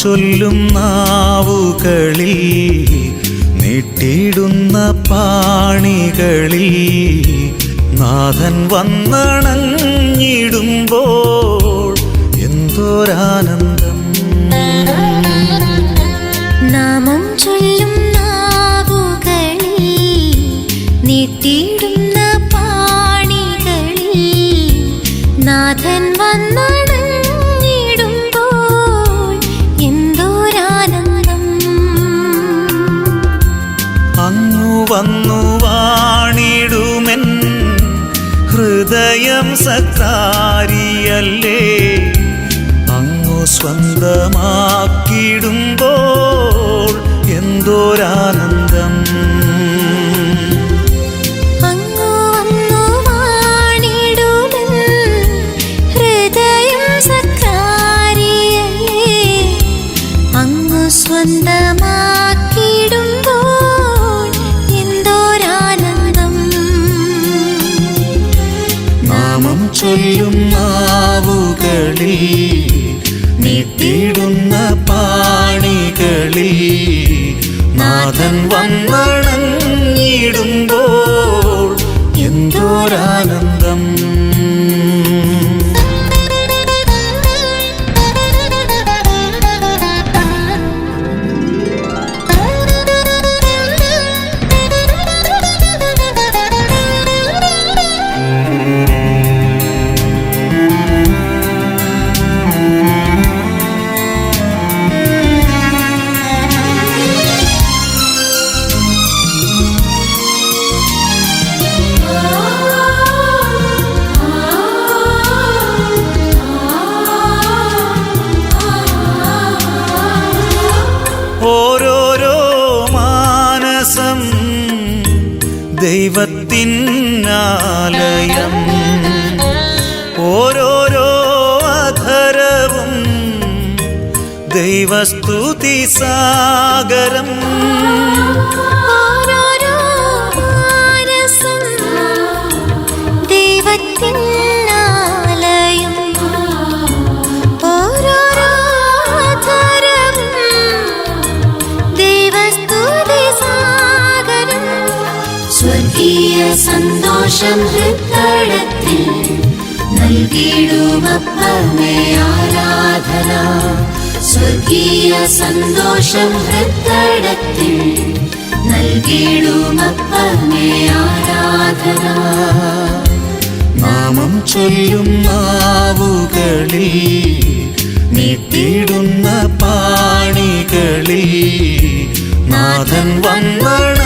ചൊല്ലും നാവുകളിൽ നീട്ടിയിടുന്ന പാണികളിൽ നാഥൻ വന്നണഞ്ഞിടുമ്പോൾ എന്തോരാനന്ദം. നാമം ചൊല്ലും നാവുകളിൽ നീട്ടിയിടുന്ന പാണികളിൽ നാഥൻ വന്നണഞ്ഞിടുമ്പോൾ എന്തോരാനന്ദം. അങ്ങു വന്നു വാണിടുമെൻ ഹൃദയം സക്കാരിയല്ലേ, അങ്ങു സ്വന്തമാക്കിടുമ്പോൾ എന്തോരാനന്ദം. അങ്ങു വന്നു വാണിടുമെൻ ഹൃദയം സക്കാരിയല്ലേ, അങ്ങു സ്വന്തമാക്കിടുമ്പോൾ എന്തോരാനന്ദം. നാമം ചൊല്ലും നാവുകളിൽ നീട്ടിയിടുന്ന പാണികളിൽ നാഥൻ വന്നണഞ്ഞിടുമ്പോൾ എന്തോരാനന്ദം. ഓരോരോ മാനസം ദൈവത്തിനാലയം, ഓരോരോ അധരവും ദൈവസ്തുതി സാഗരം. ഓരോരോ മാനസം ദൈവത്തിനാലയം, ഓരോരോ അധരവും ദൈവസ്തുതി സാഗരം. സ്വർഗീയ സന്തോഷം ഹൃദയത്തിൽ നൽകിടുമപ്പമേ ആരാധന. സ്വർഗീയ സന്തോഷം ഹൃദയത്തിൽ നൽകിടുമപ്പമേ ആരാധന. നാമം ചൊല്ലും നാവുകളിൽ നീട്ടിയിടുന്ന പാണികളിൽ നാഥൻ വന്നണഞ്ഞിടുമ്പോൾ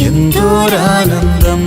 എന്തോരാനന്ദം.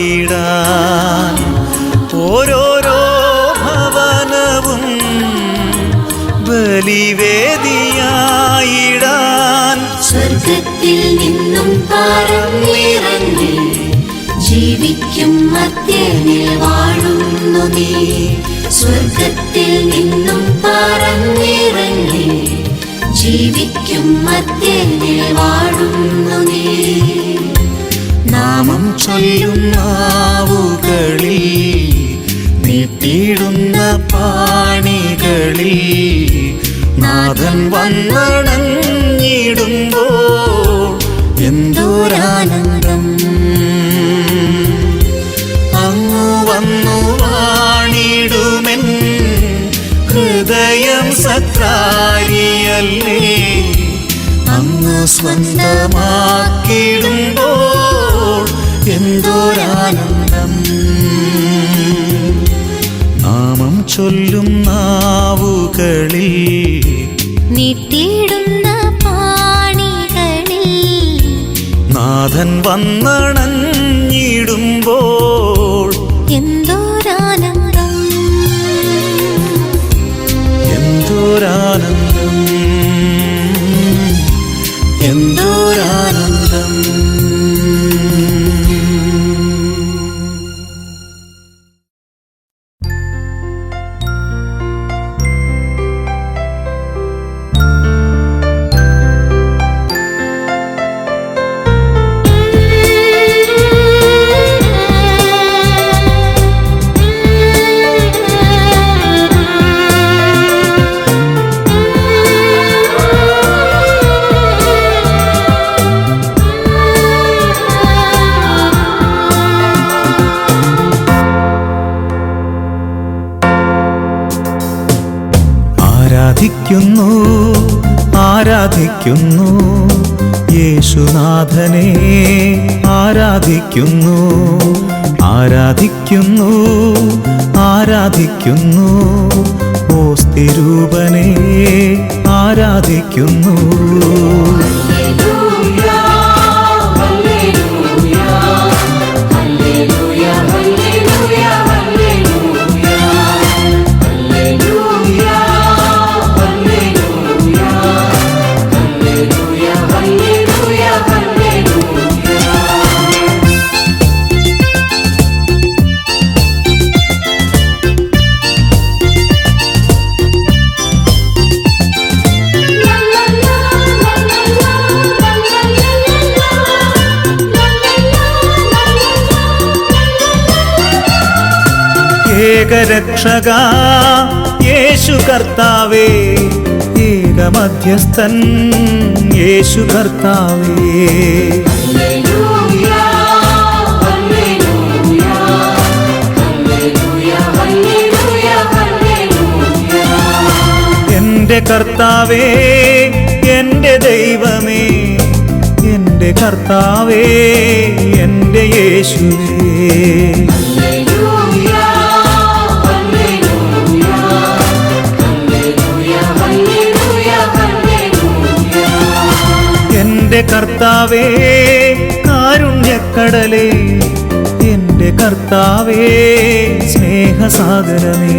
സുവിശേഷമായിടാൻ ഓരോരോ ഭവനവും ബലിവേദിയായിടാൻ. സ്വർഗത്തിൽ നിന്നും പറന്നിറങ്ങി ജീവിക്കും മധ്യനിൽ വാഴുന്നു നീ. സ്വർഗത്തിൽ നിന്നും പറന്നിറങ്ങി ജീവിക്കും മധ്യനിൽ വാഴുന്നു നീ. നാമം ചൊല്ലും നാവുകളിൽ നീട്ടിയിടുന്ന പാണികളിൽ നാഥൻ വന്നണഞ്ഞിടുമ്പോൾ എന്തോരാനന്ദം. അങ്ങു വന്നു വാണിടുമെൻ പുത്രാരിയല്ലേ അങ്ങ് സ്വന്തമാക്കിയിടുമ്പോൾ എന്തോരാനന്ദം. നാമം ചൊല്ലും നാവുകളിൽ നീട്ടിയിടുന്ന പാണികളിൽ നാഥൻ വന്നണഞ്ഞിടുമ്പോൾ എന്തോരാനന്ദം, എന്തോരാനന്ദം, എന്തോരാനന്ദം. ആരാധിക്കുന്നു ആരാധിക്കുന്നു യേശുനാഥനെ ആരാധിക്കുന്നു ആരാധിക്കുന്നു ആരാധിക്കുന്നു ഓസ്തിരൂപനെ ആരാധിക്കുന്നു. ഏകരക്ഷക യേശു കർത്താവേ, ഏകമധ്യസ്ഥൻ യേശു കർത്താവേ. എന്റെ കർത്താവേ, എന്റെ ദൈവമേ, എന്റെ കർത്താവേ, എന്റെ യേശുവേ. എന്റെ കർത്താവേ, കാരുണ്യക്കടലേ, എന്റെ കർത്താവേ, സ്നേഹസാഗരമേ.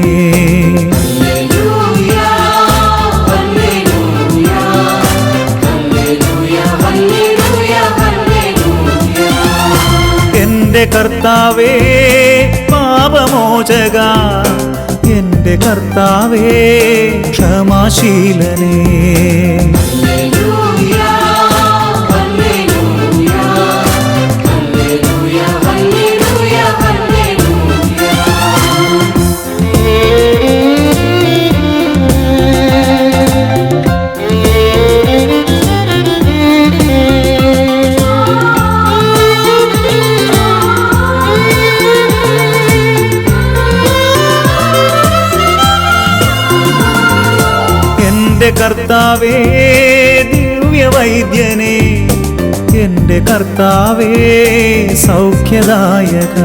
എന്റെ കർത്താവേ, പാപമോചക, എന്റെ കർത്താവേ, ക്ഷമാശീലനേ. എന്റെ കർത്താവേ, ദിവ്യവൈദ്യനേ, എന്റെ കർത്താവേ, സൗഖ്യദായക.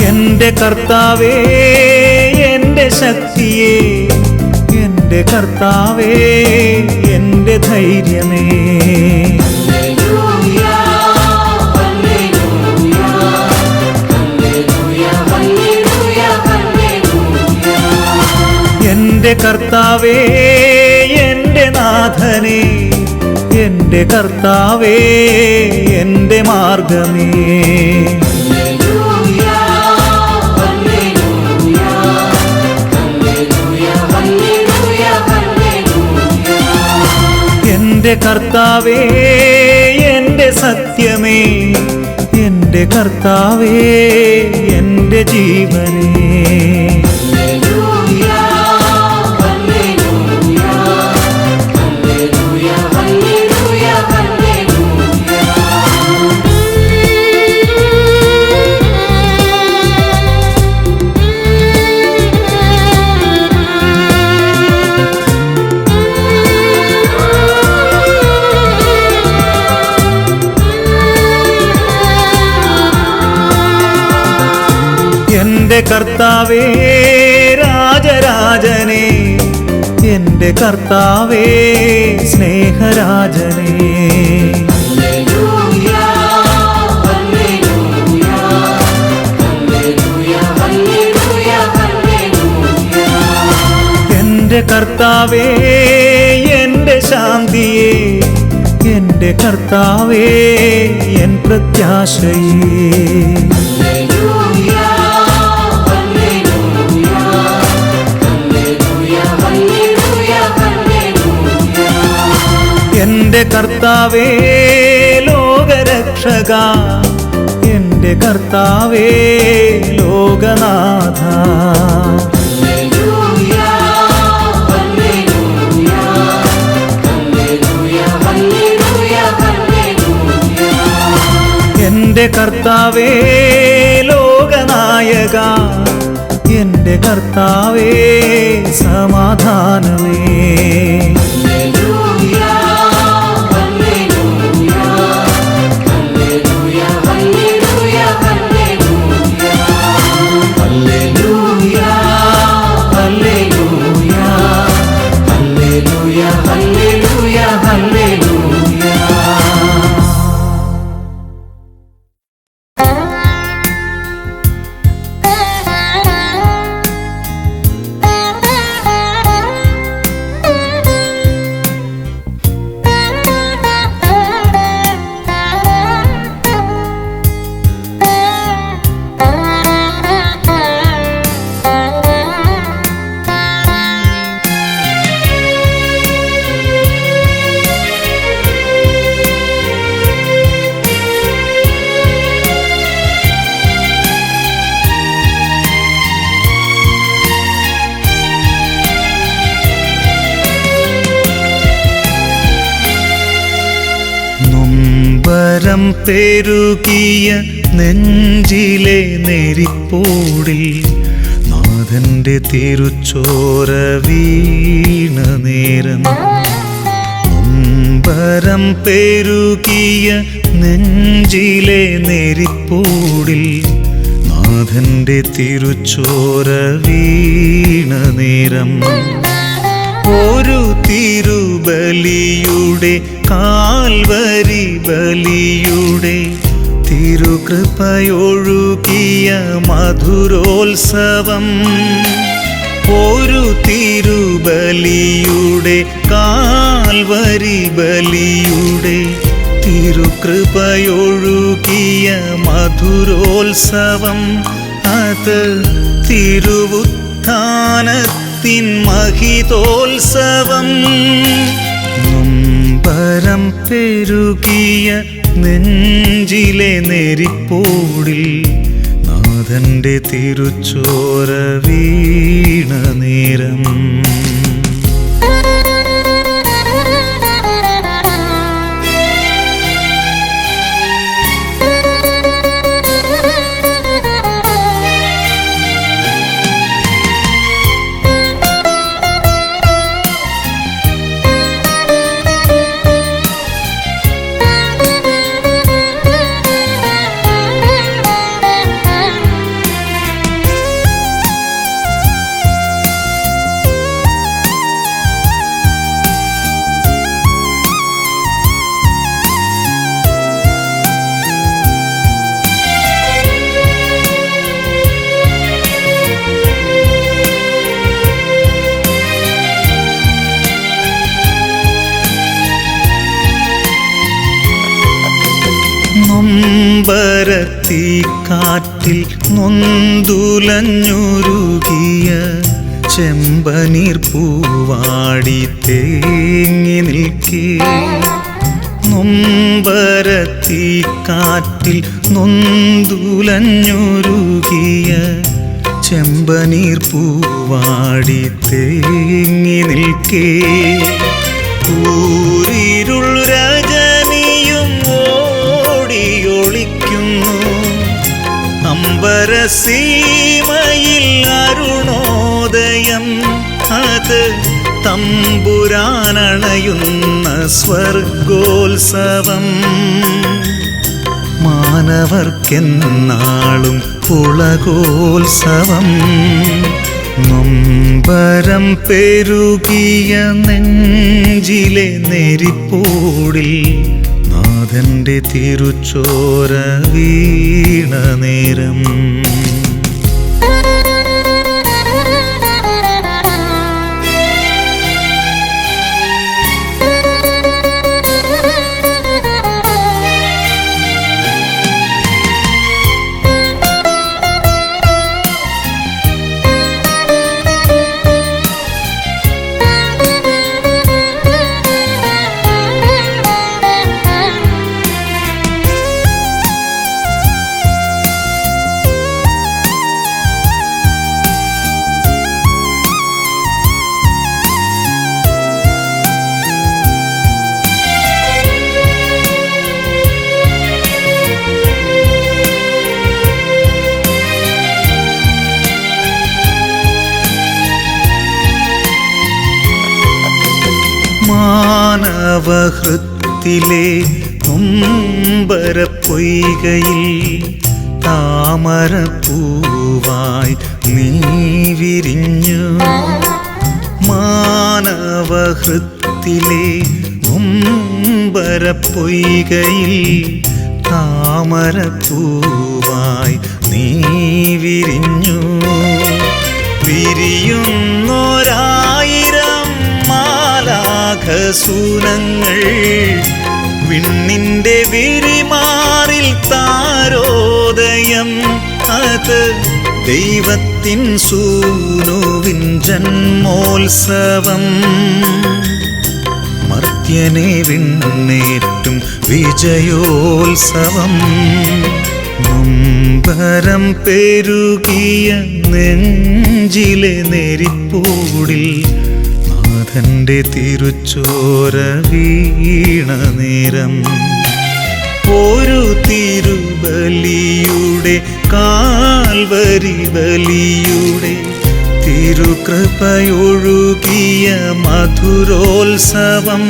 എന്റെ കർത്താവേ, എന്റെ ശക്തിയേ, എന്റെ കർത്താവേ, എന്റെ ധൈര്യമേ. എന്റെ കർത്താവേ, എന്റെ നാഥനേ, എന്റെ കർത്താവേ, എന്റെ മാർഗമേ. എന്റെ കർത്താവേ, എന്റെ സത്യമേ, എന്റെ കർത്താവേ, എന്റെ ജീവനേ. എൻ്റെ കർത്താവേ രാജരാജനേ, എൻ്റെ കർത്താവേ സ്നേഹരാജനേ. എൻ്റെ കർത്താവേ എൻ്റെ ശാന്തിയേ, എൻ്റെ കർത്താവേ എൻ പ്രത്യാശയേ. എൻ്റെ കർത്താവേ ലോകരക്ഷക, എൻ്റെ കർത്താവേ ലോകനാഥ. എൻ്റെ കർത്താവേ ലോകനായക, എൻ്റെ കർത്താവേ സമാധാനമേ. നൊമ്പരം പെരുകിയ നെഞ്ചിലെ നെരിപ്പോടിൽ നാഥന്റെ തിരുച്ചോര വീണ നേരം. നൊമ്പരം പെരുകിയ നെഞ്ചിലെ നെരിപ്പോടിൽ നാഥന്റെ തിരുച്ചോര വീണ നേരം. ഒരു തിരുബലിയുടെ കാൽവരി ബലിയുടെ തിരുകൃപയൊഴുകിയ മധുരോത്സവം. ഒരു തിരുബലിയുടെ കാൽവരി ബലിയുടെ തിരുകൃപയൊഴുകിയ മധുരോത്സവം. അത് തിരുവുത്ഥാനത്തിൻ മഹിതോത്സവം. നൊമ്പരം പെരുകിയ നെഞ്ചിലെ നെരിപ്പോടിൽ നാഥന്റെ തിരുച്ചോര വീണ നേരം. നൊമ്പരത്തിക്കാറ്റിൽ നൊന്തുലഞ്ഞുരുകിയ ചെമ്പനീർ പൂവാടി തേങ്ങി നിൽക്കേ. നൊമ്പരത്തിക്കാറ്റിൽ നൊന്തുലഞ്ഞുരുകിയ ചെമ്പനീർ പൂവാടി തേങ്ങി നിൽക്കേ. കൂരിരുൾ രജനിയും ഓടിയൊളിക്കുന്നു, അമ്പരസീമയിൽ അരുണോദയം. അത് തമ്പുരാനണയുന്ന സ്വർഗോത്സവം. മാനവർക്കെന്നാളും പുളകോത്സവം. നൊമ്പരം പെരുകിയ നെഞ്ചിലെ നെരിപ്പോടിൽ നാഥന്റെ തിരുച്ചോര വീണ നേരം. മാനവഹൃത്തിലെ നൊമ്പരപ്പൊയ്കയിൽ താമരപ്പൂവായി നീ വിരിഞ്ഞു. മാനവഹൃത്തിലെ നൊമ്പരപ്പൊയ്കയിൽ താമരപ്പൂവായി നീ വിരിഞ്ഞു. വിരിയുന്നോരായിരം മാലാഖസൂനങ്ങൾ വിണ്ണിന്റെ വിരിമാറിൽ താരോദയം. അത് ദൈവത്തിൻ സൂനുവിൻ ജന്മോത്സവം. മർത്യനെ വിണ്ണേറ്റും വിജയോത്സവം. നൊമ്പരം പെരുകിയ നെഞ്ചിലെ നെരിപ്പോടിൽ നാഥന്റെ തിരുച്ചോര വീണ നേരം. ഒരു തിരുബലിയുടെ കാൽവരി ബലിയുടെ തിരുകൃപയൊഴുകിയ മധുരോത്സവം.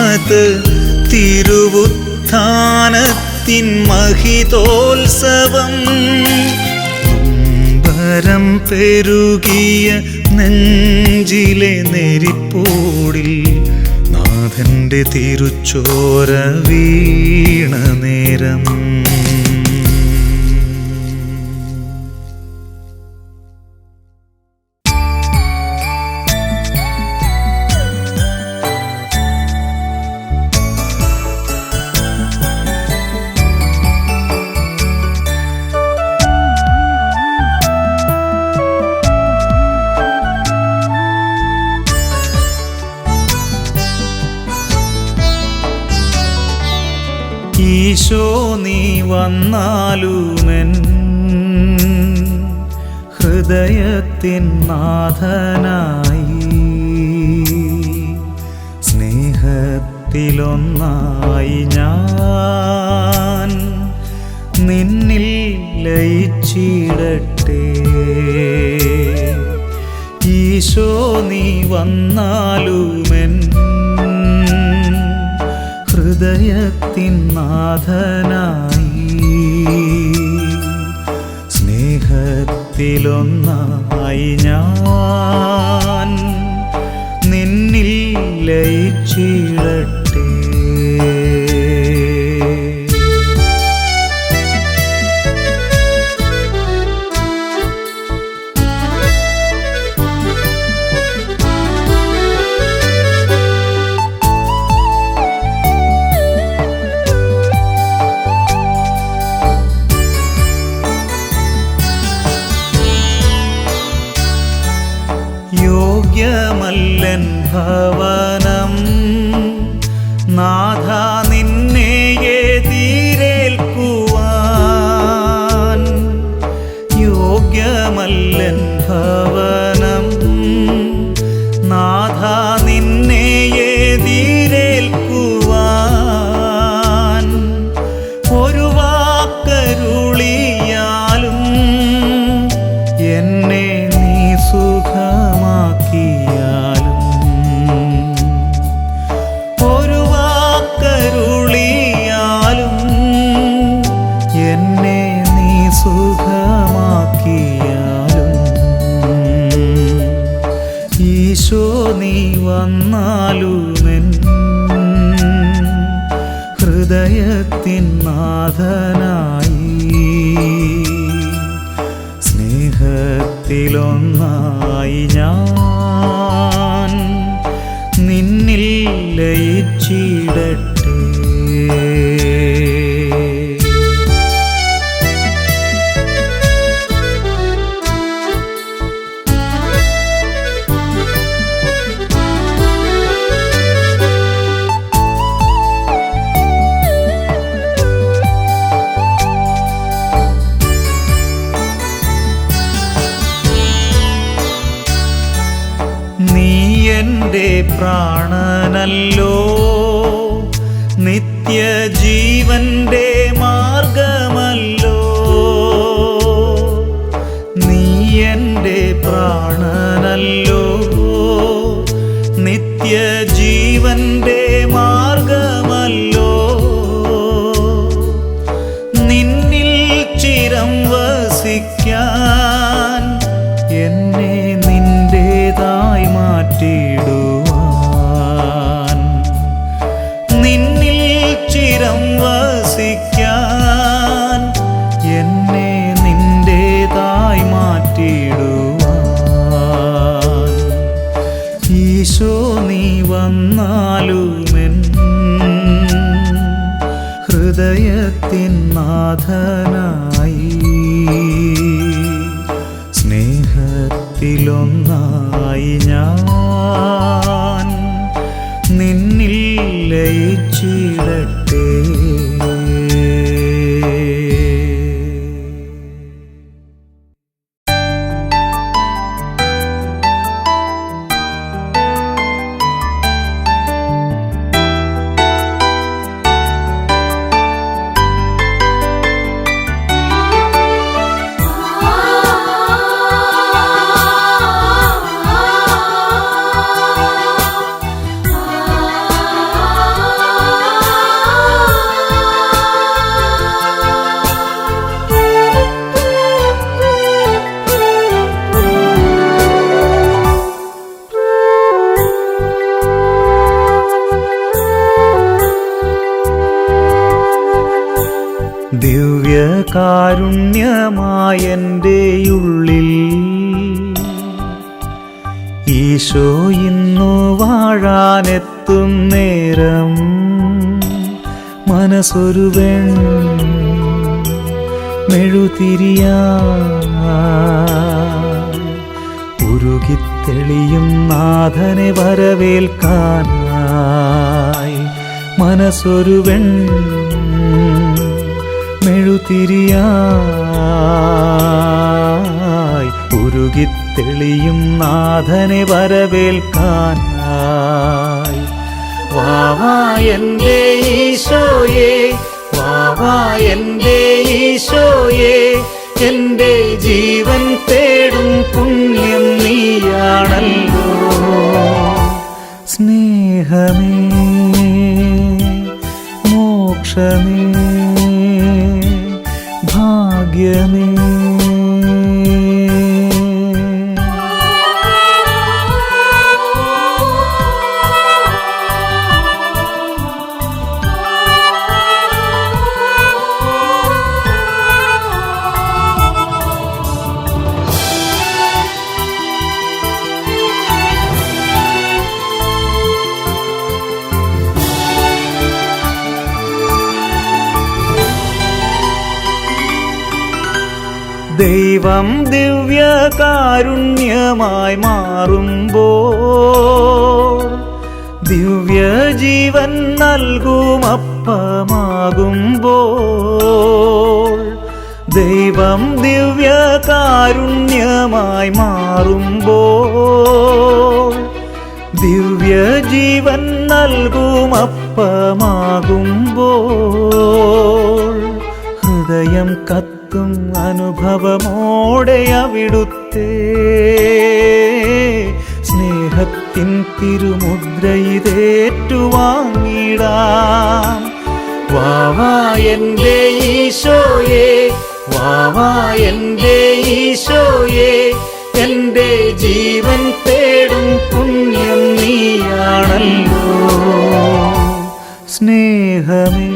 അത് തിരുവുത്ഥാനത്തിൻ മഹിതോത്സവം. നൊമ്പരം പെരുകിയ നെഞ്ചിലെ നെരിപ്പോടിൽ നാഥന്റെ തിരുച്ചോര വീണ നേരം. ഈശോ നീ വന്നാലുമെൻ ഹൃദയത്തിൻ നാഥനായി സ്നേഹത്തിലൊന്നായി ഞാൻ നിന്നിൽ ലയിച്ചിടട്ടെ. ഈശോ നീ വന്നാലുമെൻ ഹൃദയത്തിൻ നാഥനായി സ്നേഹത്തിലൊന്നായി ഞാൻ നിന്നിൽ ലയിച്ചിടട്ടെ. യോഗ്യമല്ലൻ ഭവനം വന്നാലുമെൻ ഹൃദയത്തിൻ നാഥനായി സ്നേഹത്തിലൊന്നായി ഞാൻ നിന്നിൽ ലയിച്ചിടട്ടെ. നീ എൻ്റെ പ്രാണനല്ലോ, നിത്യജീവന്റെ മാർഗമല്ലോ. നീ എൻ്റെ പ്രാണനല്ലോ, നിത്യജീവന്റെ മാർഗമല്ലോ. നിന്നിൽ ചിരം വസിക്കാൻ എന്നെ നിന്റേതായി മാറ്റിടുവാൻ, നിന്നിൽ ചിരം വസിക്കാൻ എന്നെ നിന്റേതായി മാറ്റിടുവാൻ. ഈശോ നീ വന്നാലുമെൻ ഹൃദയത്തിൻ നാഥനായി സ്നേഹത്തിലൊന്നായി ഞാൻ നിന്നിൽ ലയിച്ചിടട്ടെ. ദിവ്യകാരുണ്യമായെൻ്റെ ഉള്ളിൽ ഈശോ ഇന്നു വാഴാനെത്തും നേരം മനസ്സൊരു മെഴുതിരിയായി ഉരുകിത്തെളിയും നാഥനെ വരവേൽക്കാനായി. മനസ്സൊരു മെഴുതിരിയായി ഉരുകിത്തെളിയും നാഥനെ വരവേൽക്കാനായി. വാവാ എൻ്റെ ഈശോയേ, വാവാ എൻ്റെ ഈശോയേ, എൻ്റെ ജീവൻ തേടും പുണ്യം നീയാണല്ലോ. സ്നേഹമേ, മോക്ഷമേ, ഭാഗ്യമേ. ദൈവം ദിവ്യകാരുണ്യമായി മാറുമ്പോൾ, ദിവ്യജീവൻ നൽകുമപ്പമാകുമ്പോൾ, ദൈവം ദിവ്യകാരുണ്യമായി മാറുമ്പോൾ, ദിവ്യജീവൻ നൽകുമപ്പമാകുമ്പോൾ, ഹൃദയം കത്തും അനുഭവമോടെ അവിടുത്തെ സ്നേഹത്തിൻ തിരുമുദ്രയിതേറ്റുവാങ്ങിടാം. വാവാ എൻ്റെ ഈശോയേ, വാവാ എൻ്റെ ഈശോയേ, എൻ്റെ ജീവൻ തേടും തേടും പുണ്യം നീയാണല്ലോ. സ്നേഹമേ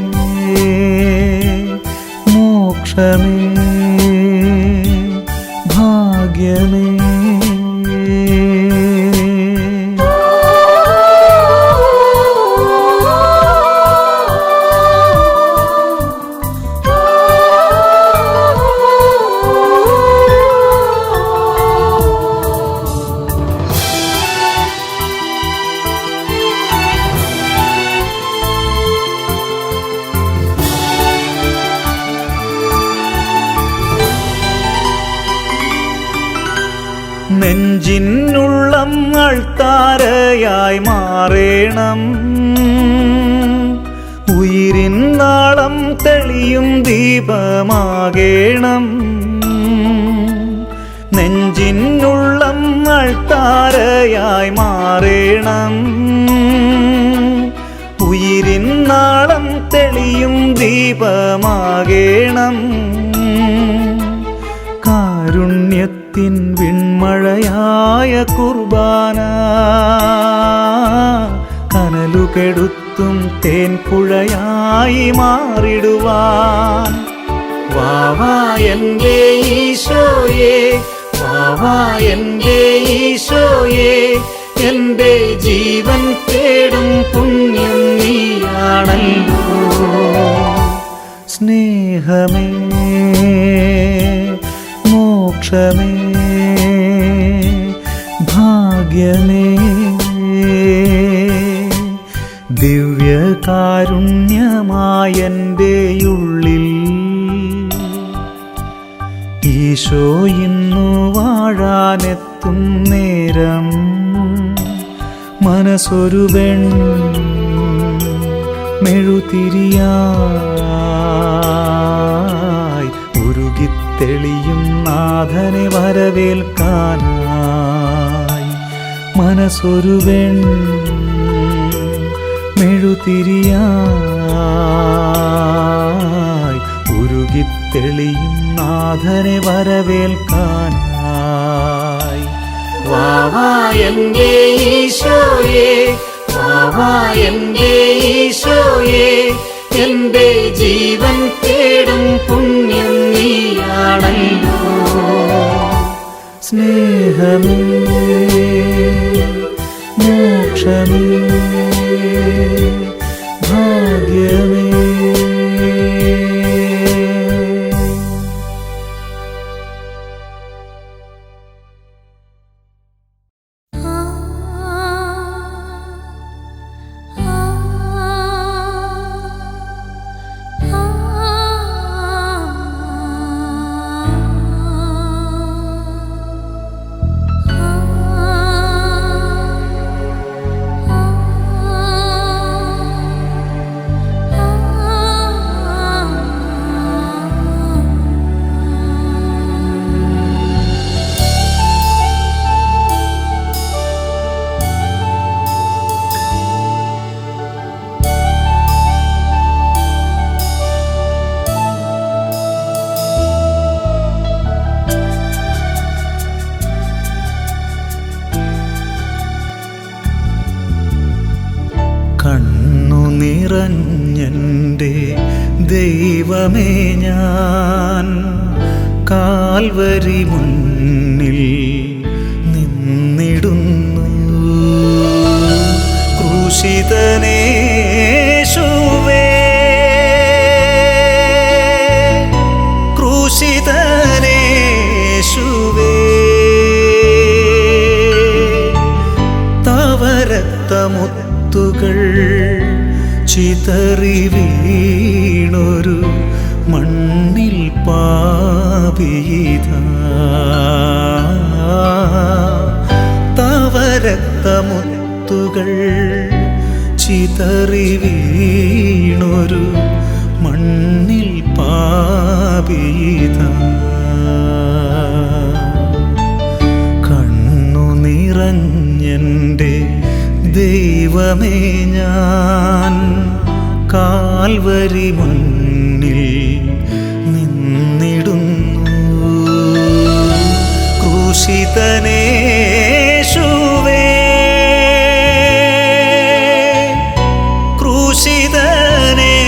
മോക്ഷമേ ഭാഗ്യമേ നെഞ്ചിനുള്ളം അൾത്താരയായി മാറേണം, ഉയിരിൻ നാളം തെളിയും ദീപമാകേണം. നെഞ്ചിനുള്ളം അൾത്താരയായി മാറേണം, ഉയിരിൻ നാളം തെളിയും ദീപമാകേണം. കാരുണ്യത്തിൻ വിൺമഴയായ കുർബാന കനലുകെടുത്തും തേൻപുഴയായി മാറിടുവാൻ. വാവാ എൻ്റെ ഈശോയേ, വാവാ എൻ്റെ ഈശോയേ, എൻ്റെ ജീവൻ തേടും പുണ്യം നീയാണല്ലോ. സ്നേഹമേ മോക്ഷമേ ഭാഗ്യമേ ദിവ്യകാരുണ്യമായെൻ്റെ ഉള്ളിൽ ഈശോ ഇന്നു വാഴാനെത്തും നേരം മനസ്സൊരു മെഴുതിരിയായി ഉരുകിത്തെളിയും നാഥനെ വരവേൽക്കാനായി. മനസ്സൊരു മെഴുതിരിയായി ഉരുകിത്തെളിയും നാഥനെ വരവേൽക്കാനായി. വാവാ എൻ്റെ ഈശോയേ, വാവാ എൻ്റെ ഈശോയേ, എൻ്റെ ജീവൻ തേടും പുണ്യം നീയാണല്ലോ. സ്നേഹമേ മോക്ഷമേ ഭാഗ്യമേ നിറഞ്ഞെൻ്റെ ദൈവമേ ഞാൻ കാൽവരി മുന്നിൽ നിന്നിടുന്നു. ക്രൂശിതനേശുവേ ക്രൂശിതനേശുവേ തവ രക്തമുത്തുകൾ ചിതറി വീണൊരു മണ്ണിൽ പാപിയിതാ. തവ രക്തമുത്തുകൾ ചിതറി വീണൊരു മണ്ണിൽ പാപിയിതാ. കണ്ണു നിറഞ്ഞെൻ്റെ ദൈവമേ ഞാൻ കാൽവരി മുന്നിൽ നിന്നിടുന്നു. ക്രൂശിതനേശുവേ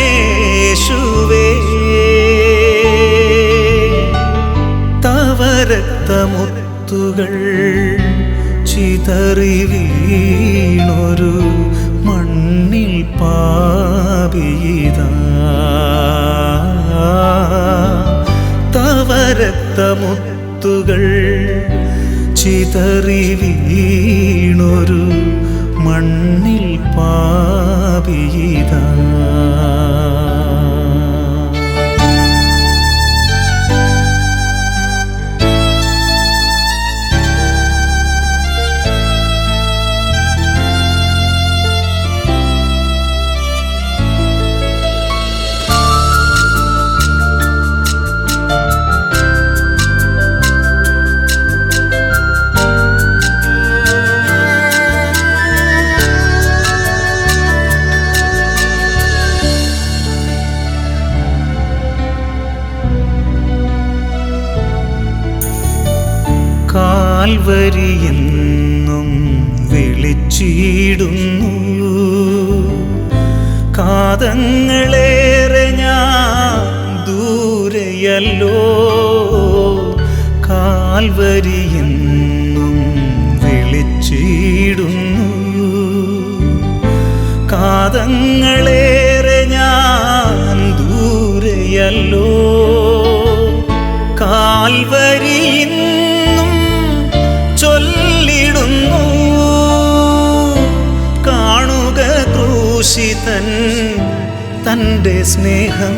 ക്രൂശിതനേശുവേ തവ രക്തമുത്തുകൾ ചിതറി വീണൊരു മണ്ണിൽ പാപിയിതാ തവ രക്തമുത്തുകൾ ചിതറി വീണൊരു മണ്ണിൽ പാപിയിതാ കാൽവരിയെന്നും വിളിച്ചിടുന്നു കാതങ്ങളേറെ ഞാൻ ദൂരെയല്ലോ കാൽവരിയെന്നും വിളിച്ചിടുന്നു കാതങ്ങളേറെ ഞാൻ ദൂരെയല്ലോ കാൽവരിയെന്നും ചൊല്ലിടുന്നു കാണുക ക്രൂശിതൻ തൻ്റെ സ്നേഹം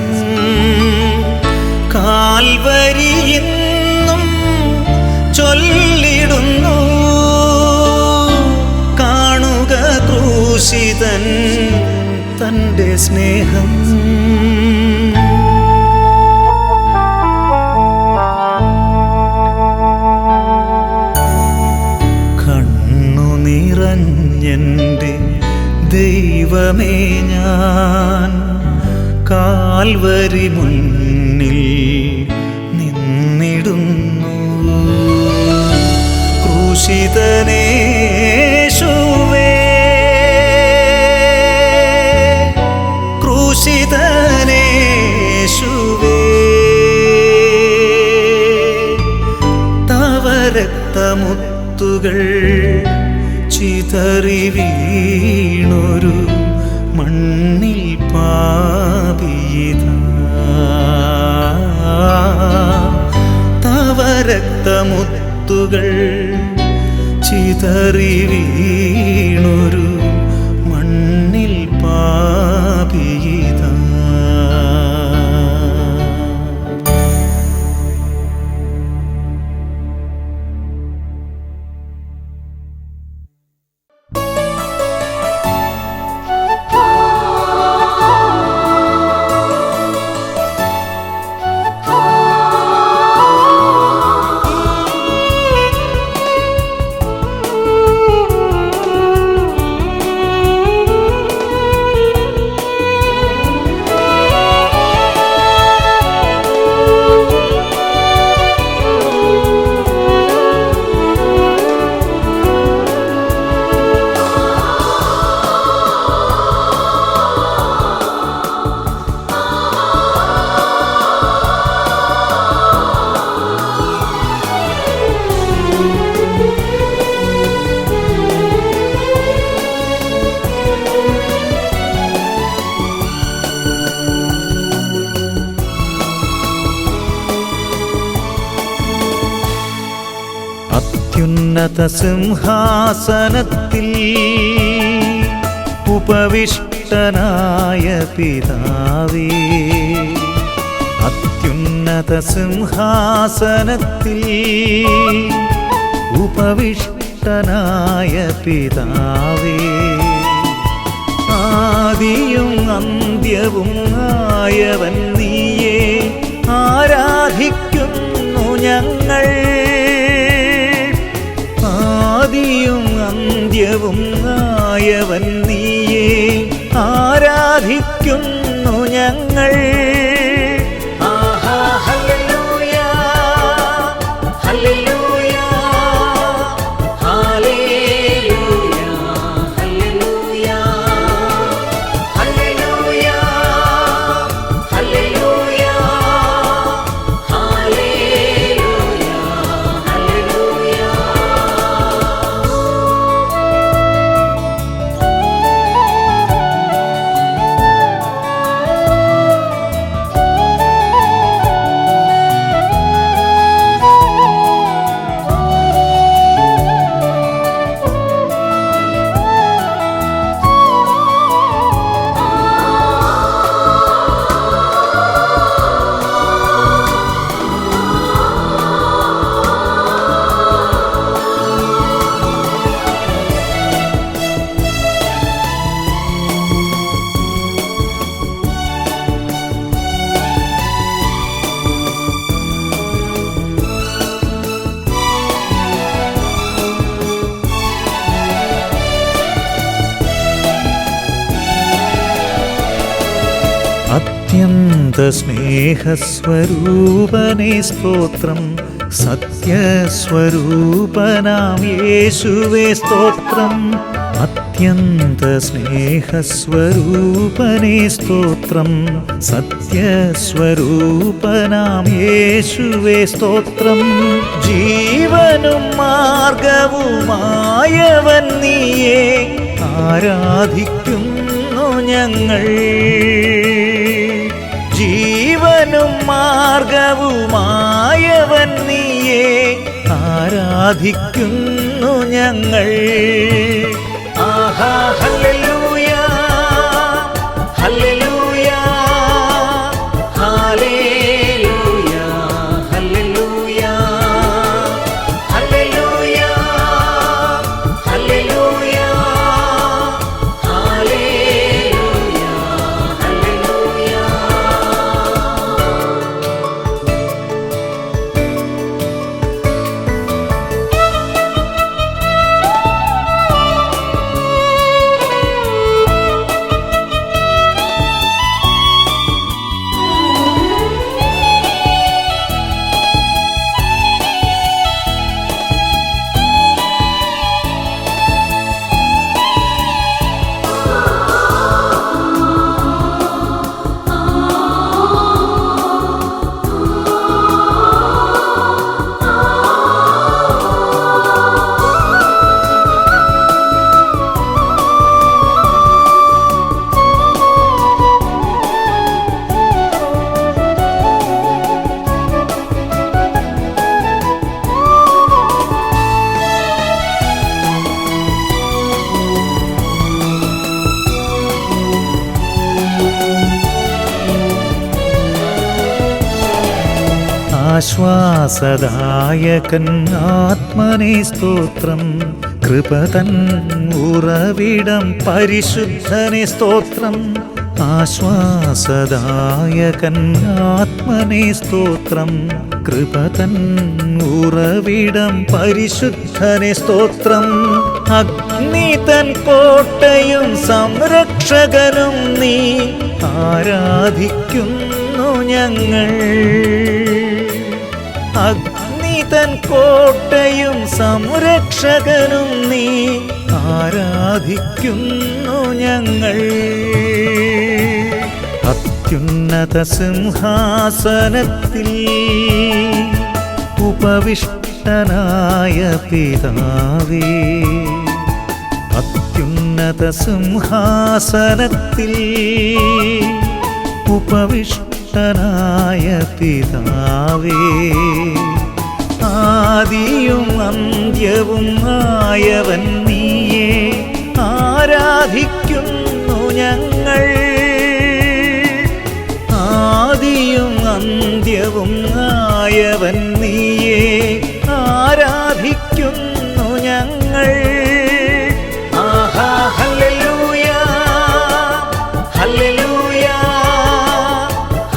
കാൽവരിയെന്നും ചൊല്ലിടുന്നു കാണുക ക്രൂശിതൻ തൻ്റെ സ്നേഹം നിറഞ്ഞെൻ്റെ ദൈവമേ ഞാൻ കാൽവരി മുന്നിൽ നിന്നിടുന്നു ക്രൂശിതനേശുവേ ക്രൂശിതനേശുവേ തവ രക്തമുത്തുകൾ ചിതറി വീണൊരു മണ്ണിൽ പാപിയിതാ തവ രക്തമുത്തുകൾ ചിതറി വീണൊരു മണ്ണിൽ പാപിയിതാ അത്യുന്നത സിംഹാസനത്തിൽ ഉപവിഷ്ടനായ പിതാവേ അത്യുന്നത സിംഹാസനത്തിൽ ഉപവിഷ്ടനായ പിതാവേ ആദിയും അന്ത്യവും ആയവൻ നീയെ ആരാധിക്കുന്നു ഞങ്ങൾ ആദിയും അന്ത്യവും ആയവൻ നീയെ ആരാധിക്കുന്നു ഞങ്ങൾ ആഹാ ഹല്ലേലൂയ ഹല്ലേലൂയ ഹല്ലേലൂയ ഹല്ലേലൂയ ഹല്ലേലൂയ അത്യന്ത സ്നേഹസ്വരൂപനേ സ്തോത്രം, സത്യസ്വരൂപനാം യേശുവേ സ്തോത്രം. അത്യന്ത സ്നേഹസ്വരൂപനേ സ്തോത്രം, സത്യസ്വരൂപനാം യേശുവേ സ്തോത്രം. ജീവനും മാർഗവുമായവൻ നീയെ ആരാധിക്കുന്നു ഞങ്ങൾ. ജീവനും മാർഗവുമായവൻ നീയെ ആരാധിക്കുന്നു ഞങ്ങൾ. ആഹാ ഹല്ലേലൂയ ഹല്ലേലൂയ ഹല്ലേലൂയ ഹല്ലേലൂയ ഹല്ലേലൂയ ഹല്ലേലൂയ ഹല്ലേലൂയ ഹല്ലേലൂയ. ആശ്വാസദായകൻ ആത്മനേ സ്തോത്രം, കൃപതൻ ഉറവിടം പരിശുദ്ധനേ സ്തോത്രം. ആശ്വാസദായകൻ ആത്മനേ സ്തോത്രം, കൃപതൻ ഉറവിടം പരിശുദ്ധനേ സ്തോത്രം. അഗ്നി തൻ കോട്ടയും സംരക്ഷകനും നീ ആരാധിക്കുന്നു ഞങ്ങൾ. അഗ്നി തൻ കോട്ടയും സംരക്ഷകനും നീ ആരാധിക്കുന്നു ഞങ്ങൾ. അത്യുന്നത സിംഹാസനത്തിൽ ഉപവിഷ്ടനായ പിതാവേ, അത്യുന്നത സിംഹാസനത്തിൽ ഉപവിഷ്ടനായ പിതാവേ, ആദിയും അന്ത്യവും ആയവൻ നീയെ ആരാധിക്കുന്നു ഞങ്ങൾ. ആദിയും അന്ത്യവും ആയവൻ നീയെ ആരാധിക്കുന്നു ഞങ്ങൾ. ആഹാ ഹല്ലേലൂയ ഹല്ലേലൂയ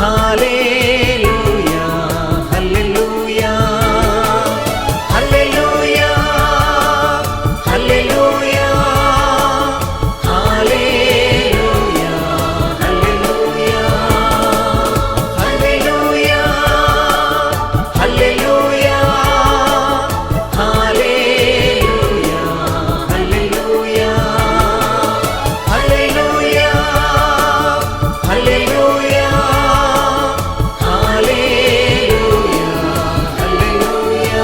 ഹല്ലേലൂയ ഹല്ലേലൂയ ഹല്ലേലൂയ ഹല്ലേലൂയ ഹല്ലേലൂയ ഹല്ലേലൂയ ഹല്ലേലൂയ ഹല്ലേലൂയ ഹല്ലേലൂയ ഹല്ലേലൂയ ഹല്ലേലൂയ ഹല്ലേലൂയ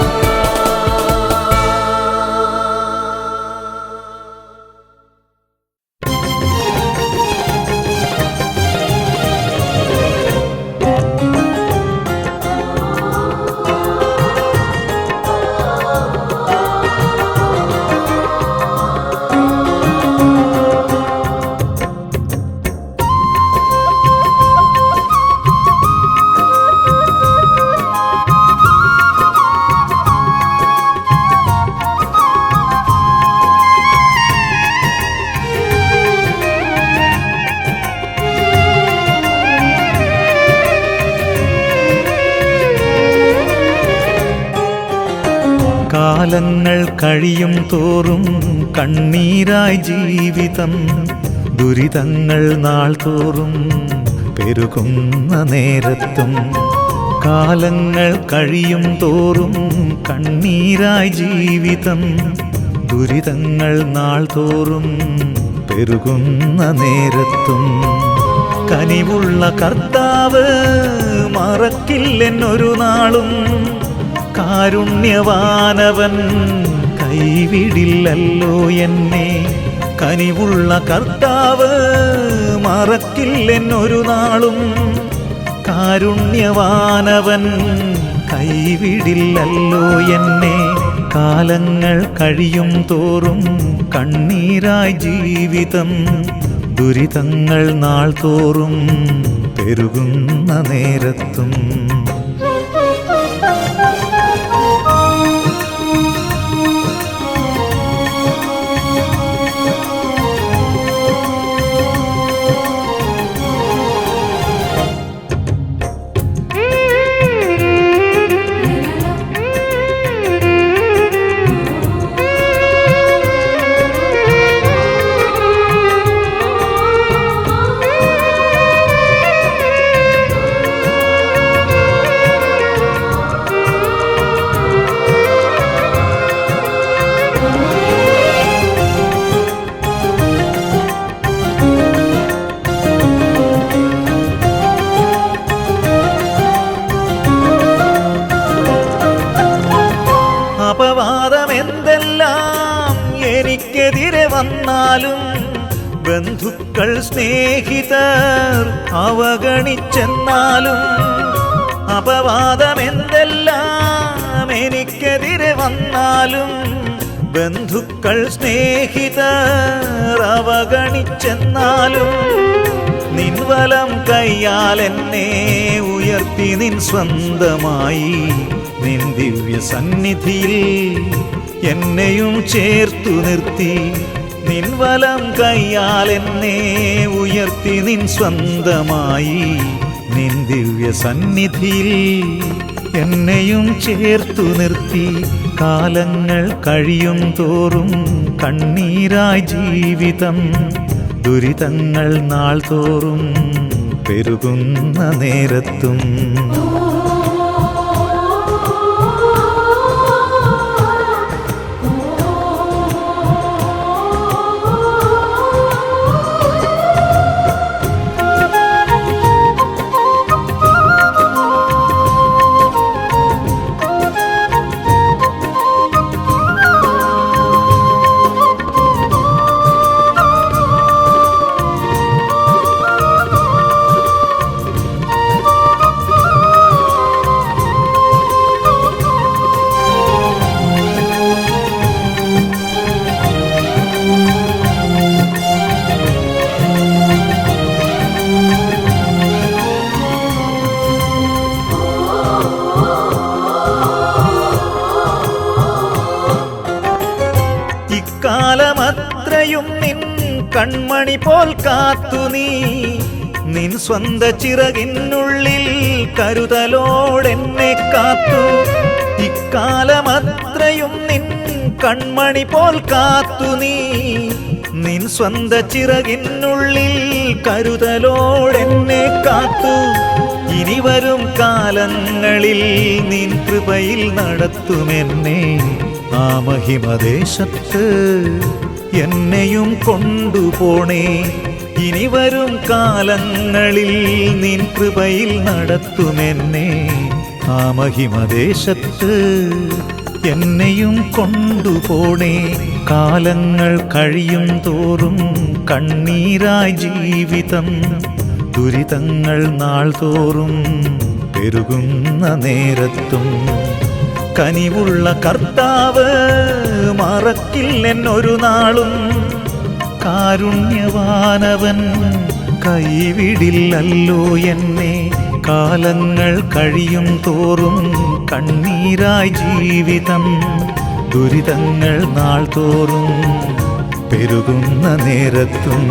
കാലങ്ങൾ കഴിയും തോറും കണ്ണീരായി ജീവിതം, ദുരിതങ്ങൾ നാൾ തോറും പെരുകുന്ന നേരത്തും കാലങ്ങൾ കഴിയും തോറും കണ്ണീരായി ജീവിതം ദുരിതങ്ങൾ നാൾ തോറും പെരുകുന്ന നേരത്തും കനിവുള്ള കർത്താവ് മറക്കില്ലെന്നൊരു നാളും കാരുണ്യവാനവൻ കൈവിടില്ലല്ലോ എന്നെ കനിവുള്ള കർത്താവ് മറക്കില്ലെന്നൊരു നാളും കാരുണ്യവാനവൻ കൈവിടില്ലല്ലോ എന്നെ കാലങ്ങൾ കഴിയും തോറും കണ്ണീരായി ജീവിതം ദുരിതങ്ങൾ നാൾ തോറും പെരുകുന്ന നേരത്തും അപവാദമെന്തെല്ലാം എനിക്കെതിരെ വന്നാലും ബന്ധുക്കൾ സ്നേഹിതർ അവഗണിച്ചെന്നാലും അപവാദമെന്തെല്ലാം എനിക്കെതിരെ വന്നാലും ബന്ധുക്കൾ സ്നേഹിതർ അവഗണിച്ചെന്നാലും നിൻ വലം കൈയാൽ എന്നെ ഉയർത്തി നിൻ സ്വന്തമായി നിൻ ദിവ്യ സന്നിധിയിൽ എന്നെയും ചേർത്തു നിർത്തി നിൻ വലം കൈയാൽ എന്നെ ഉയർത്തി നിൻ സ്വന്തമായി നിൻ ദിവ്യ സന്നിധിയിൽ എന്നെയും ചേർത്തു നിർത്തി കാലങ്ങൾ കഴിയും തോറും കണ്ണീരായി ജീവിതം ദുരിതങ്ങൾ നാൾ തോറും പെരുകുന്ന നേരത്തും കാലമത്രയും നിൻ കൺമണി പോൽ കാത്തു നീ നിൻ സ്വന്ത ചിറകിനുള്ളിൽ കരുതലോടെന്നെ കാത്തു ഇക്കാലമത്രയും നിൻ കൺമണി പോൽ കാത്തു നീ നിൻ സ്വന്ത ചിറകിനുള്ളിൽ കരുതലോടെന്നെ കാത്തു ഇനി വരും കാലങ്ങളിൽ നിൻ കൃപയിൽ നടത്തുമെന്നെ ആ മഹിമദേശത്ത് എന്നെയും കൊണ്ടുപോണേ ഇനി വരും കാലങ്ങളിൽ നിൻ കൃപയിൽ നടത്തുമെന്നെ ആ മഹിമദേശത്ത് എന്നെയും കൊണ്ടുപോണേ കാലങ്ങൾ കഴിയും തോറും കണ്ണീരായി ജീവിതം ദുരിതങ്ങൾ നാൾ തോറും പെരുകുന്ന നേരത്തും കനിവുള്ള കർത്താവ് മറക്കില്ലെന്നൊരു നാളും കാരുണ്യവാനവൻ കൈവിടില്ലല്ലോ എന്നെ കാലങ്ങൾ കഴിയും തോറും കണ്ണീരായി ജീവിതം ദുരിതങ്ങൾ നാൾ തോറും പെരുകുന്ന നേരത്തും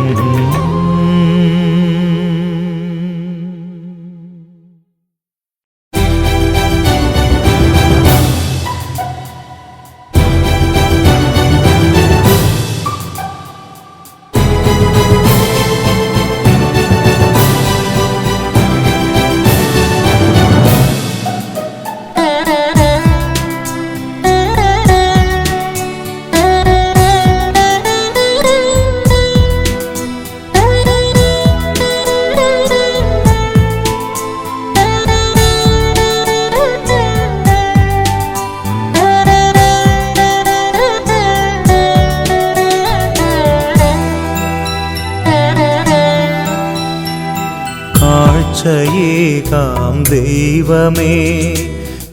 കാഴ്ചയേകാം ദൈവമേ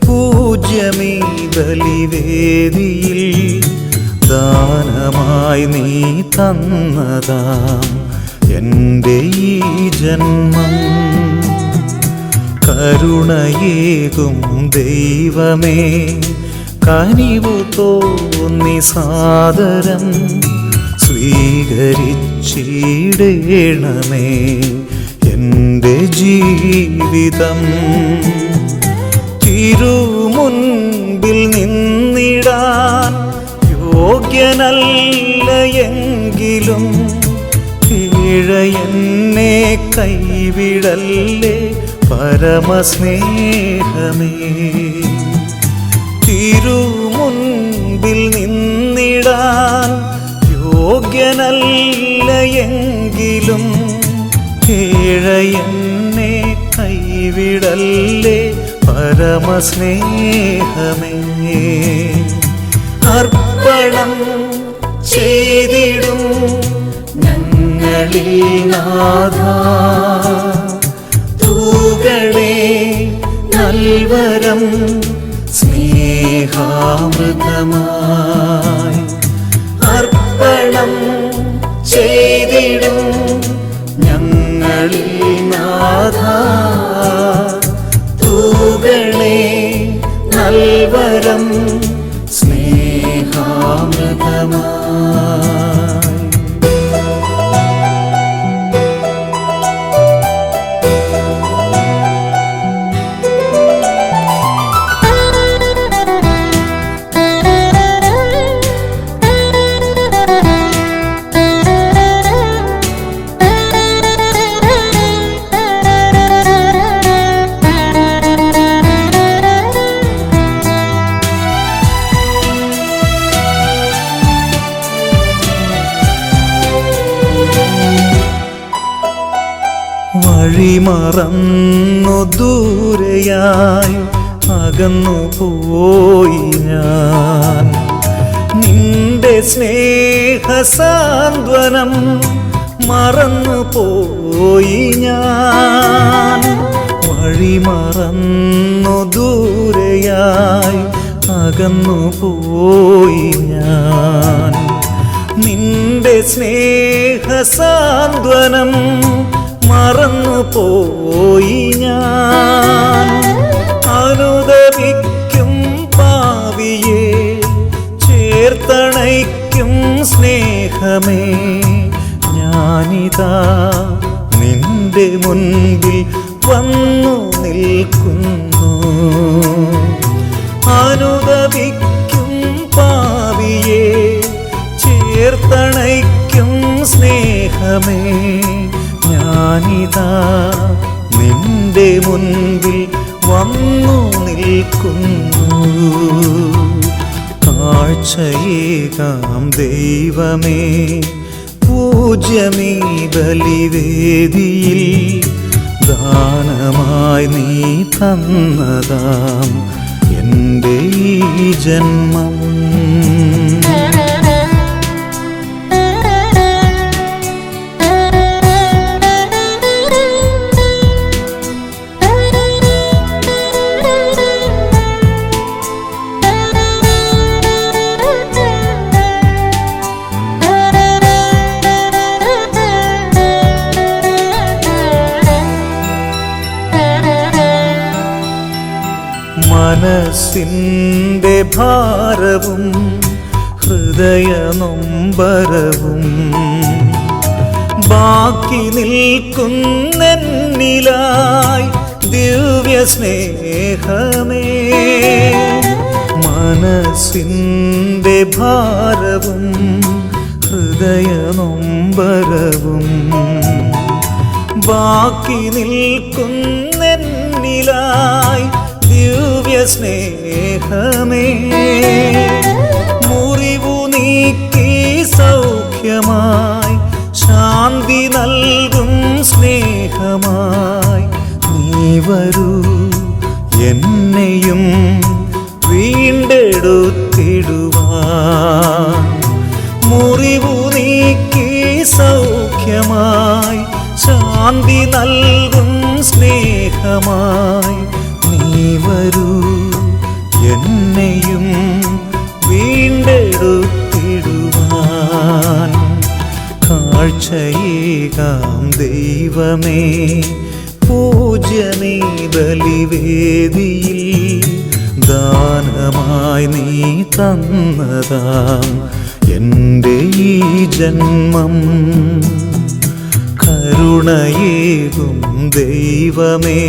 പൂജ്യമീ ബലിവേദിയിൽ ദാനമായി നീ തന്നതാം എൻ്റെ ഈ ജന്മം. കരുണയേകും ദൈവമേ കനിവു തോന്നി സാദരം സ്വീകരിച്ചിടേണമേ എൻ്റെ ജീവിതം. തിരുമുൻപിൽ നിന്നിടാൻ യോഗ്യനല്ല എങ്കിലും എന്നെ കൈവിടല്ലേ പരമസ്നേഹമേ. തിരുമുൻപിൽ നിന്നിടാൻ യോഗ്യനല്ല എങ്കിലും എന്നെ കൈവിടല്ലേ പരമസ്നേഹമേ. അർപ്പണം ചെയ്തിടും ഞങ്ങളിൽ നാഥാ തൂകണേ നൽവരം സ്നേഹാമൃതമായി. അർപ്പണം ചെയ്തിടും ഞങ്ങളിൽ നാഥാ തൂകണേ നൽവരം സ്നേഹാമൃതമായി. വഴിമറന്നു ദൂരെയായി അകന്നു പോയി ഞാൻ നിന്റെ സ്നേഹസാന്ത്വനം മറന്നു പോയി ഞാൻ. വഴിമറന്നു ദൂരെയായി അകന്നു പോയി ഞാൻ നിന്റെ സ്നേഹസാന്ത്വനം മറന്നു പോയി ഞാൻ. അനുദപിക്കും പാവിയെ ചേർത്തണയ്ക്കും സ്നേഹമേ ഞാനിതാ നിന്റെ മുൻപിൽ വന്നു നിൽക്കുന്നു. അനുദപിക്കും പാവിയെ ചേർത്തണയ്ക്കും സ്നേഹമേ ഞാനിതാ നിന്റെ മുൻപിൽ വന്നു നിൽക്കുന്നു. കാഴ്ചയേകാം ദൈവമേ പൂജ്യമീ ബലിവേദിയിൽ ദാനമായി നീ തന്നതാം എൻ്റെ ഈ ജന്മം. മനസ്സിൻ്റെ ഭാരവും ഹൃദയനൊമ്പരവും ബാക്കി നിൽക്കുന്നെന്നിലായി ദിവ്യ സ്നേഹമേ. മനസ്സിൻ്റെ ഭാരവും ഹൃദയനൊമ്പരവും ബാക്കി നിൽക്കുന്നെന്നിലായി ദിവ്യ സ്നേഹമേ. മുറിവു നീക്കി സൗഖ്യമായി ശാന്തി നൽകും സ്നേഹമായി നീ വരൂ എന്നെയും വീണ്ടെടുത്തിടുവാൻ. മുറിവു നീക്കി സൗഖ്യമായി ശാന്തി നൽകും സ്നേഹമായി നീ വരൂ, എന്നെയും വീണ്ടെടുത്തിടുവാൻ. കാഴ്ചയേകാം ദൈവമേ, പൂജ്യമേ ബലിവേദിയിൽ ദാനമായി നീ തന്നതാം എൻ്റെ ഈ ജന്മം. കരുണയേകും ദൈവമേ,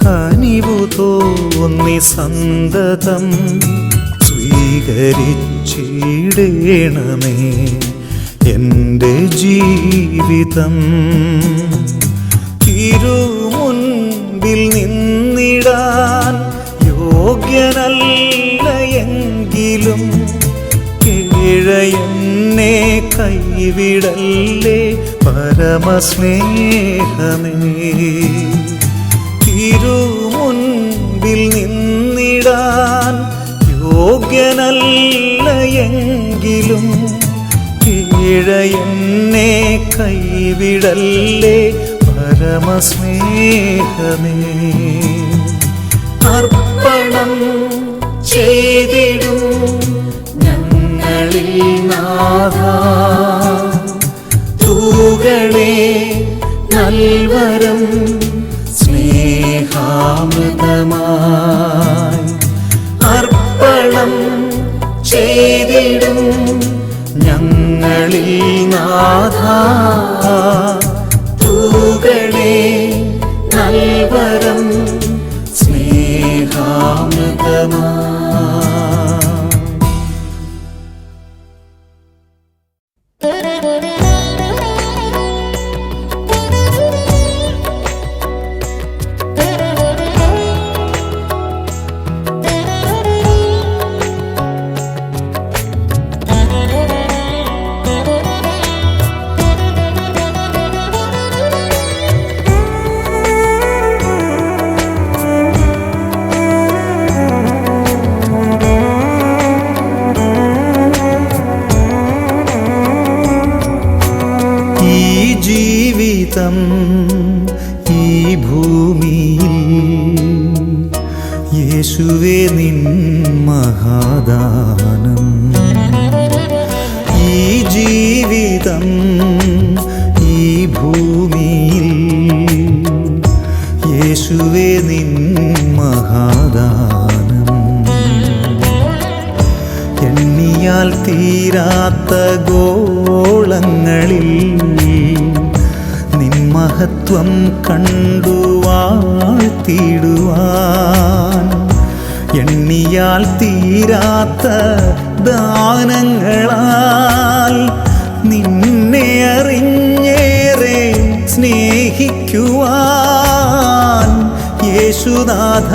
കനിവു തോന്നി സന്തതം സ്വീകരിച്ചിടേണമേ എൻ്റെ ജീവിതം. തിരുമുൻപിൽ നിന്നിടാൻ യോഗ്യനല്ല എങ്കിലും എന്നെ കൈവിടല്ലേ പരമസ്നേഹമേ. തിരുമുൻപിൽ നിന്നിടാൻ യോഗ്യനല്ല എങ്കിലും എന്നെ കൈവിടല്ലേ പരമസ്നേഹമേ. അർപ്പണം ചെയ്തിടും ഞങ്ങളിൽ നാഥാ, തൂകളെ നൽവരം സ്നേഹാമൃതമായി. അർപ്പണം ചെയ്തിടും ഞങ്ങളിൽ നാഥാ, തൂകളെ നൽവരം സ്നേഹാമൃതമായി. ഈ ഭൂമിയിൽ യേശുവേ നിൻ മഹാദാനം. ഈ ജീവിതം ഈ ഭൂമിയിൽ യേശുവേ നിൻ മഹാദാനം. എണ്ണിയാൽ തീരാത്ത ഗോളങ്ങളിൽ മഹത്വം കണ്ടു വാഴ്ത്തിടുവാൻ. എണ്ണിയാൽ തീരാത്ത ദാനങ്ങളാൽ നിന്നെ അറിഞ്ഞേറെ സ്നേഹിക്കുവാൻ. യേശുനാഥ,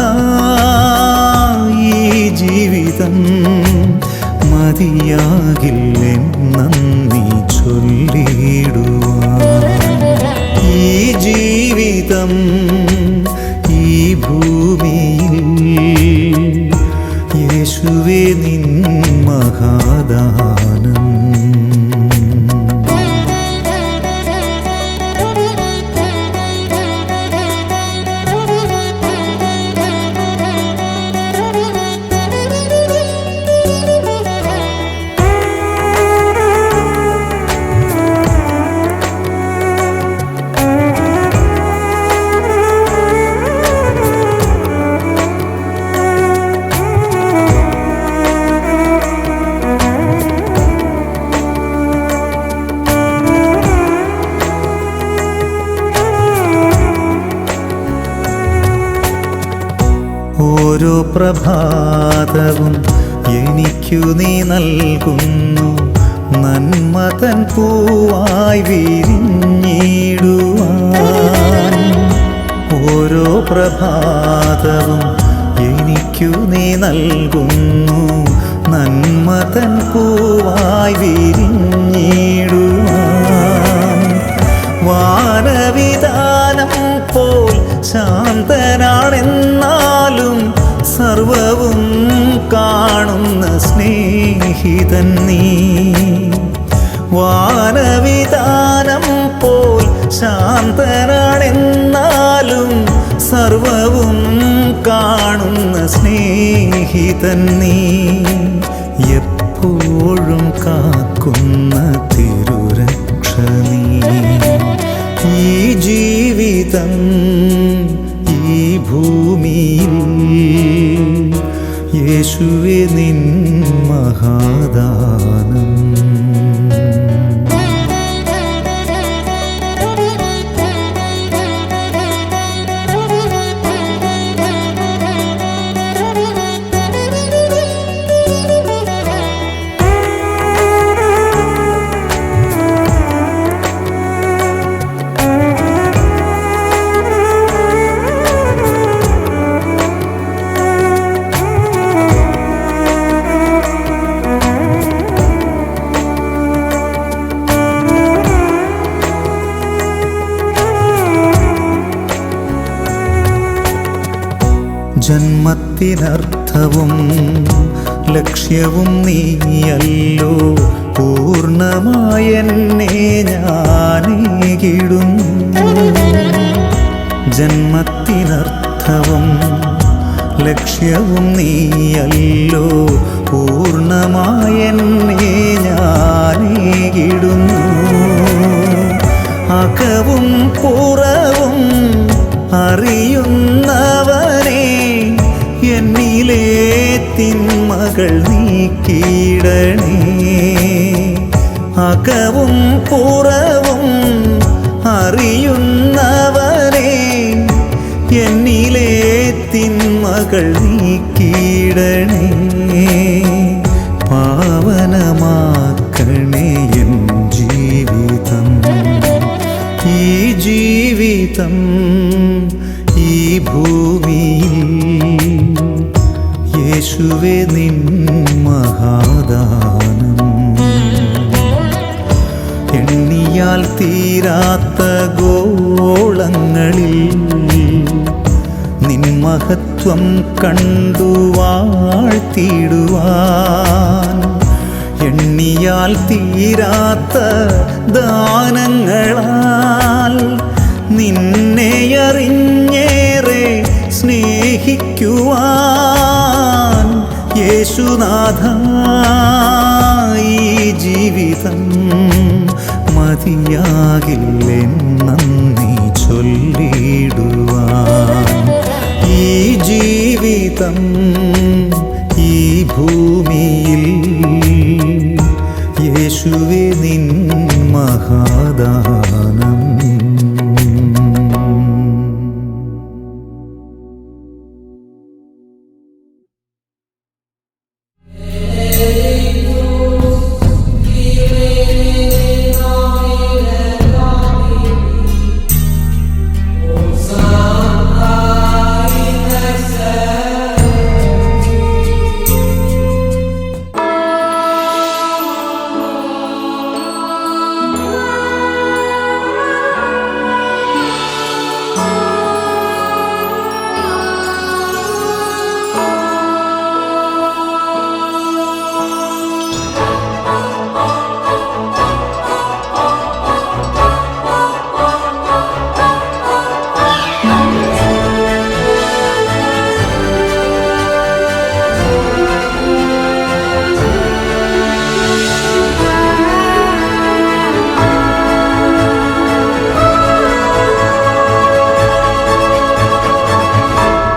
ഈ ജീവിതം മതിയാകില്ലെന്നീ ചൊല്ലിടുവാൻ. ഈ ജീവിതം ഈ ഭൂമിയിൽ യേശുവേ നിൻ മഹാദാനം. ഓരോ പ്രഭാതവും എനിക്കു നീ നൽകുന്നു നന്മ തൻ പൂവായി വിരിഞ്ഞിടുവാൻ. ഓരോ പ്രഭാതവും എനിക്കു നീ നൽകുന്നു നന്മ തൻ പൂവായി വിരിഞ്ഞിടുവാൻ. വാനവിധാനം പോൽ ശാന്തനാണെന്നാലും സർവവും കാണുന്ന സ്നേഹിതൻ നീ. വാനവിധാനം പോൽ ശാന്ത ആരാണെന്നാലും സർവവും കാണുന്ന സ്നേഹിതൻ നീ, എപ്പോഴും കാക്കുന്ന തിരുരക്ഷ നീ. ഈ ജീവിതം ഈ ഭൂമിയിൽ യേശുവേ നിൻ മഹാദാനം. ജന്മത്തിനർത്ഥവും ലക്ഷ്യവും നീയല്ലോ, പൂർണ്ണമായെന്നെ ഞാനേകിടുന്നു. ജന്മത്തിനർത്ഥവും ലക്ഷ്യവും നീയല്ലോ, പൂർണ്ണമായെന്നെ ഞാനേകിടുന്നു. അകവും പുറവും അറിയുന്നവനെ, എന്നിലെ തിന്മകൾ നീക്കിയിടണേ. അകവും പുറവും അറിയുന്നവനെ, എന്നിലെ തിന്മകൾ നീക്കിയിടണേ. പാവനമാക്കണേ എൻ ജീവിതം, ഈ ജീവിതം ഈ ഭൂമിയിൽ യേശുവേ നിൻ മഹാദാനം. എണ്ണിയാൽ തീരാത്ത ഗോളങ്ങളിൽ നിൻ മഹത്വം കണ്ടു വാഴ്ത്തിടുവാൻ. എണ്ണിയാൽ തീരാത്ത ദാനങ്ങളാൽ നിന്നെ അറിഞ്ഞേറെ സ്നേഹിക്കുവാൻ. യേശുനാഥ ഈ ജീവിതം മതിയാകില്ലെന്നേ.